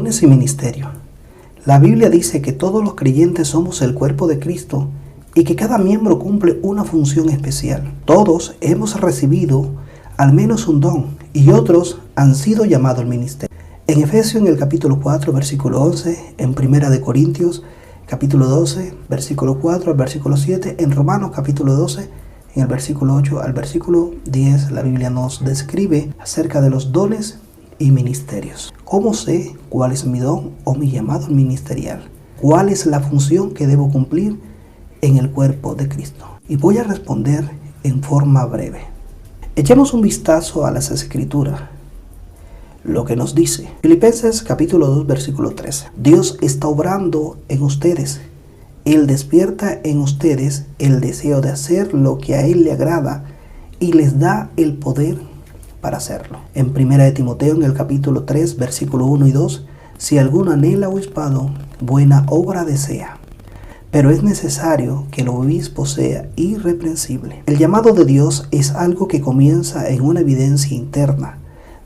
Dones y ministerio. La Biblia dice que todos los creyentes somos el cuerpo de Cristo y que cada miembro cumple una función especial. Todos hemos recibido al menos un don y otros han sido llamados al ministerio. En Efesios, en el capítulo 4, versículo 11, en Primera de Corintios, capítulo 12, versículo 4 al versículo 7, en Romanos, capítulo 12, en el versículo 8 al versículo 10, la Biblia nos describe acerca de los dones y ministerios. ¿Cómo sé cuál es mi don o mi llamado ministerial? ¿Cuál es la función que debo cumplir en el cuerpo de Cristo? Y voy a responder en forma breve. Echemos un vistazo a las Escrituras. Lo que nos dice Filipenses capítulo 2 versículo 13. Dios está obrando en ustedes. Él despierta en ustedes el deseo de hacer lo que a Él le agrada y les da el poder para hacerlo. En 1 de Timoteo, en el capítulo 3, versículo 1 y 2, si alguno anhela obispado, buena obra desea, pero es necesario que el obispo sea irreprensible. El llamado de Dios es algo que comienza en una evidencia interna.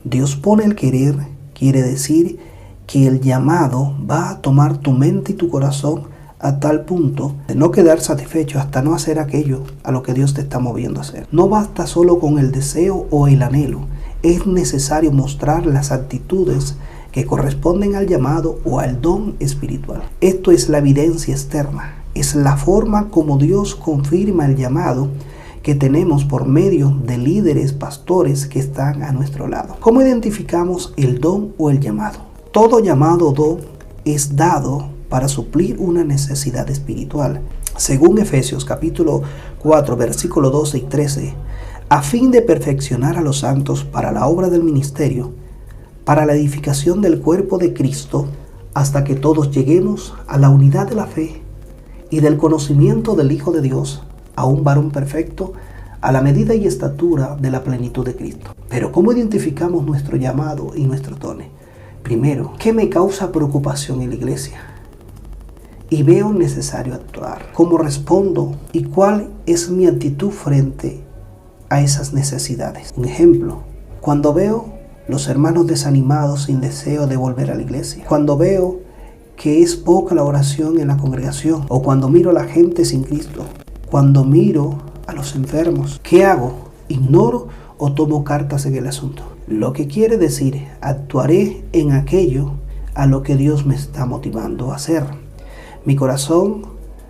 Dios pone el querer, quiere decir que el llamado va a tomar tu mente y tu corazón a tal punto de no quedar satisfecho hasta no hacer aquello a lo que Dios te está moviendo a hacer. No basta solo con el deseo o el anhelo, es necesario mostrar las actitudes que corresponden al llamado o al don espiritual. Esto es la evidencia externa, es la forma como Dios confirma el llamado que tenemos por medio de líderes, pastores que están a nuestro lado. ¿Cómo identificamos el don o el llamado? Todo llamado o don es dado para suplir una necesidad espiritual. Según Efesios capítulo 4 versículo 12 y 13, a fin de perfeccionar a los santos para la obra del ministerio, para la edificación del cuerpo de Cristo, hasta que todos lleguemos a la unidad de la fe y del conocimiento del Hijo de Dios, a un varón perfecto, a la medida y estatura de la plenitud de Cristo. Pero ¿cómo identificamos nuestro llamado y nuestros dones? Primero, ¿qué me causa preocupación en la iglesia? Y veo necesario actuar. ¿Cómo respondo? ¿Y cuál es mi actitud frente a esas necesidades? Un ejemplo, cuando veo los hermanos desanimados sin deseo de volver a la iglesia, cuando veo que es poca la oración en la congregación, o cuando miro a la gente sin Cristo, cuando miro a los enfermos, ¿qué hago? ¿Ignoro o tomo cartas en el asunto? Lo que quiere decir, actuaré en aquello a lo que Dios me está motivando a hacer. Mi corazón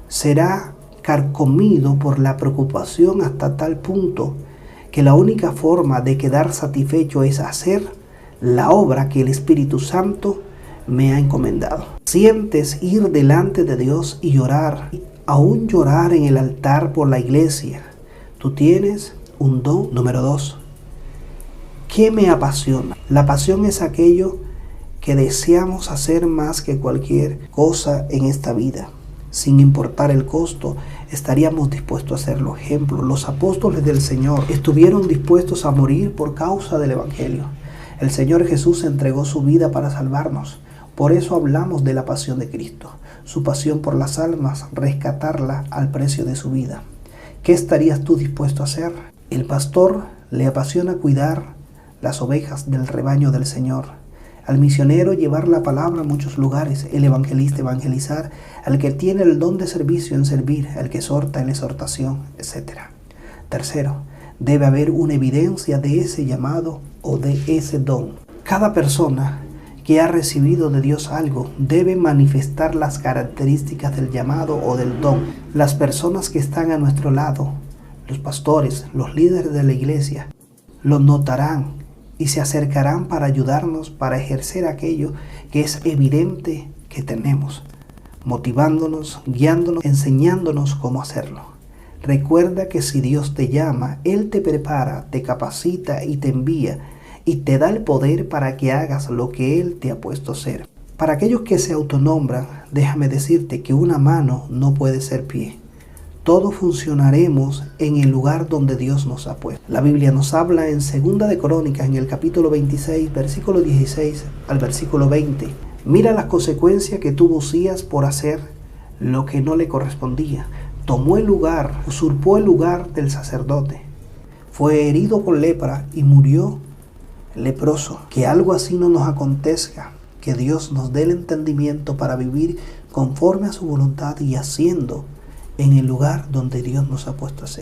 será carcomido por la preocupación hasta tal punto que la única forma de quedar satisfecho es hacer la obra que el Espíritu Santo me ha encomendado. Sientes ir delante de Dios y llorar, aún llorar en el altar por la iglesia. Tú tienes un don. Número 2. ¿Qué me apasiona? La pasión es aquello que deseamos hacer más que cualquier cosa en esta vida. Sin importar el costo, estaríamos dispuestos a hacerlo. Ejemplo, los apóstoles del Señor estuvieron dispuestos a morir por causa del Evangelio. El Señor Jesús entregó su vida para salvarnos. Por eso hablamos de la pasión de Cristo, su pasión por las almas, rescatarla al precio de su vida. ¿Qué estarías tú dispuesto a hacer? El pastor le apasiona cuidar las ovejas del rebaño del Señor. Al misionero llevar la palabra a muchos lugares, el evangelista evangelizar, al que tiene el don de servicio en servir, al que exhorta en la exhortación, etc. Tercero, debe haber una evidencia de ese llamado o de ese don. Cada persona que ha recibido de Dios algo debe manifestar las características del llamado o del don. Las personas que están a nuestro lado, los pastores, los líderes de la iglesia, lo notarán y se acercarán para ayudarnos para ejercer aquello que es evidente que tenemos, motivándonos, guiándonos, enseñándonos cómo hacerlo. Recuerda que si Dios te llama, Él te prepara, te capacita y te envía y te da el poder para que hagas lo que Él te ha puesto a hacer. Para aquellos que se autonombran, déjame decirte que una mano no puede ser pie. Todos funcionaremos en el lugar donde Dios nos ha puesto. La Biblia nos habla en 2 de Crónicas, en el capítulo 26, versículo 16 al versículo 20. Mira las consecuencias que tuvo Usías por hacer lo que no le correspondía. Tomó el lugar, usurpó el lugar del sacerdote. Fue herido con lepra y murió leproso. Que algo así no nos acontezca. Que Dios nos dé el entendimiento para vivir conforme a su voluntad y haciendo en el lugar donde Dios nos ha puesto a hacer.